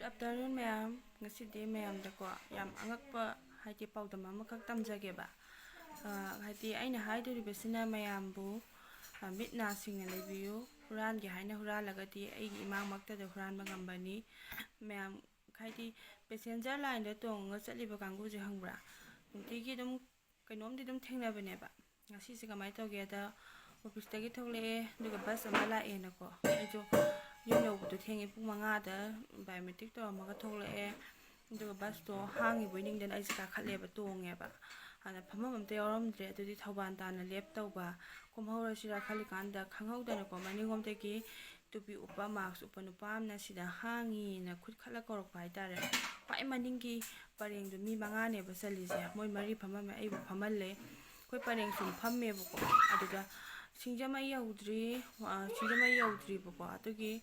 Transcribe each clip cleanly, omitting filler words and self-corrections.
Good afternoon, ma'am. Ngasi ma'am dako yam angakpa haiti paudam amakak tamjageba. Haiti aina haiduribasina mayambu mit na singna lebiyu hurangi haina huralagati aigi imangmaktada huranba ngambani. Ma'am haiti passenger line da tonga chatliba kanguje hangbra. Nungtigi dum kainomdi dum thengnabane ba. Ngasi se kamai tawgeda office tagi thole duga bus ama lae nako. Aijo yum yaubudu thengi pung mangada biometric to amaga thole duga bus to hangi boining den aisa khatleba tongeba. Ana phamam amte yaramdre adudi thauban tana lep tawba kumhaura sira khali kanda khanghaudana ko maningom teki tupi upa mask upa nupamna sida hangi na khut khala korok pai tare pai maningi pareng du mi mangane ba salise moi mari phamame aibu phamalle koi pareng sum phamme buko aduga singjamai yaudri buko atugi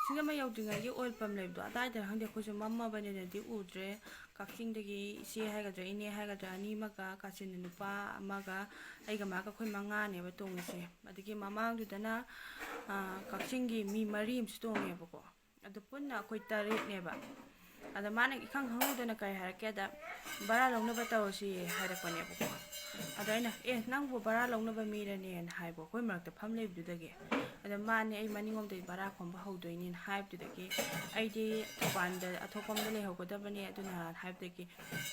singjamai yaudri ngai oil pump lebdo adai da hangde khoju mamma bane di udre kaksing dagi ise haigadra ine haigadra ani maga kasin nupa amaga aiga maga khoi manga ne ba tongse adigi mamang du dana kaksingi mi mari imsi tonge buko adu punna khoi tarik ne ba ada mana ikhang hangudana kai harake da bara longna ba tawsi harakone buko adaina nangbu bara longna ba mirane en haibo khoi marakta phamle bidudage ada mane ai maningom de bara khomba haudoini haib dudage ai de topanda athopam de lehogodabane aduna haib dege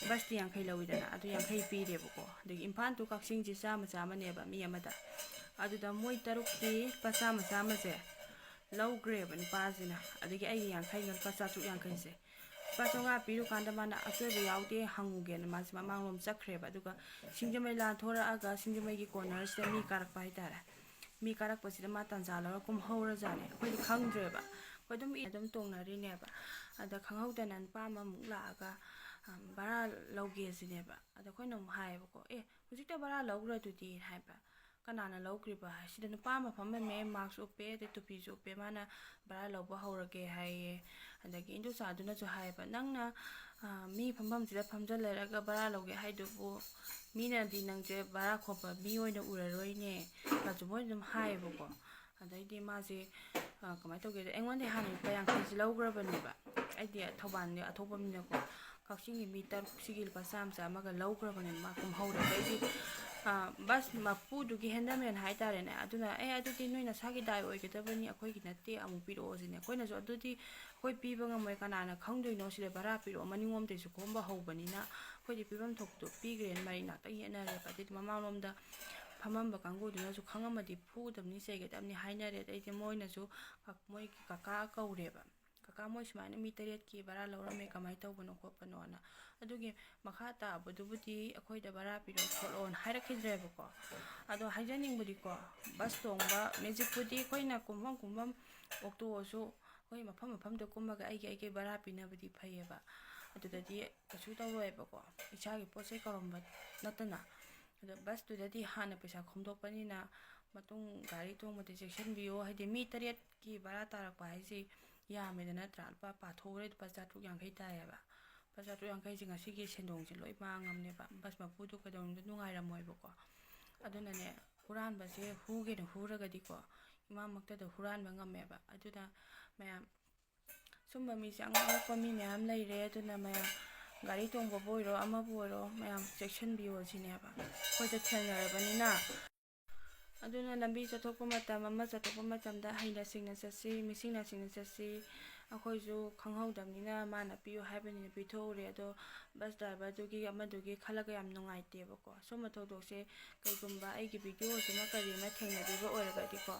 basti yankhai lawidana adu yankhai pire buko degi impan tu kaksing ji chama chama ne ba mi amada aduda moi taruk ki pasama sama se low grade ban pasina adegi ai yankhai ngal pasachu yankhai se pasonga piru kanda mana asobe yaude hanguge na mas mamangrom chakreba aduga singjamai la thora aga singjamai gi corner se mi karak pai tara mi karak pasida ma tanjala kum hawra jane khoi khangdreba kodum idum tongnari neba ada khanghauda nan pama mukla aga bara lawge sineba ada khoi nom haiba ko hujikta bara lawgra tudi haiba kanana lawgriba sida nu pama phama me marks upe de tupi ju upe mana bara lawba hawrage haye adagi indu sa aduna ju haiba nangna mi phambam sida phamjaleraga bara lawge haidubu mina di nangje bara khopa mi oina uraroine kaju moi dum haiba ko adaidi maji kamai toge engonde hani payang kiji lawgrabani ba aidi thoban ni athopa mina ko kaksingi meter sigil pasam sa maga lawgrabani ma kum hawra aidi bas mapu dugi hendamen haitare ne aduna adudi noina sagi dai oigedabani akhoi gi natte amu piro ojine koina jo adudi koi piba ngamoi kanana khangdoino sile bara piro maningom te su khomba hobani na koi di pibam thokto pigren mari na ta yena re pati mamangom da phamamba kanggo dina su khangamadi phudamni segedamni hainare aidi moina su moi ki kaka kaureba kaka moi smaina mi tariat ki bara lawrame kamai tawbano khopano na adugi makhata abudubuti akhoi da bara piro tholon hairakidreba ko ado haijaning budi ko bas tongba magic budi koina kumbam okto su koi mafam da kumaga aigi bara pina budi phayeba adudadi kasu tawloeba ko ichagi pose karomba natana ado bas tu dadi hana pesa khomdokpani na matung gari tongmate section biyo haide mi tariat ki bara tarakpa haisi yamedana tralpa pathore pachatruk yankhai tayeba pachatruk yankhai jinga sigi sendongji loi mangamne ba bas mapudu kadongdu nungairamoi bako aduna ne huranba se huge na huragadi ko imamakta da huranba ngameba aduda mayam sumba mi se angakpa mi mayam leire aduna mayam gari tongba boiro ama boiro mayam section biyo jineba khoja thengarabani na aduna lambi chathokpa matam ama chathokpa matamda haina singna chasi misingna singna chasi akhoisu khanghaudamni na mana piyo haibani na pithore ado bus driver dugi amadugi khalaga yam nungaite bako soma thodokse kaigumba aigi video sima kari ma thengnadiba oragadi ko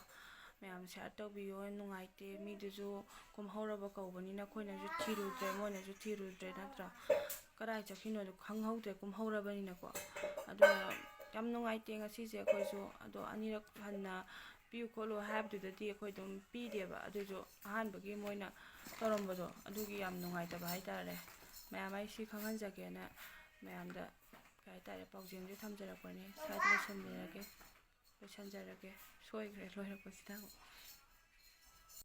mayam share tawbiyo nungaite miduju kumhauraba kawbani na khoina ju thirudre moina ju thirudre natra karai chakhino khanghaude kumhaurabani na ko aduna yam nungaite ngasise khoisu ado anirak hanna piu kholo habdudadi khoi dum pideba adujo ahanbagi moina torombodo adugi yam nungaitaba haitare mayam ai si khanghanjage na mayamda kai tare paujengje thamjarakpani saidle sanjarage soigre loirakosida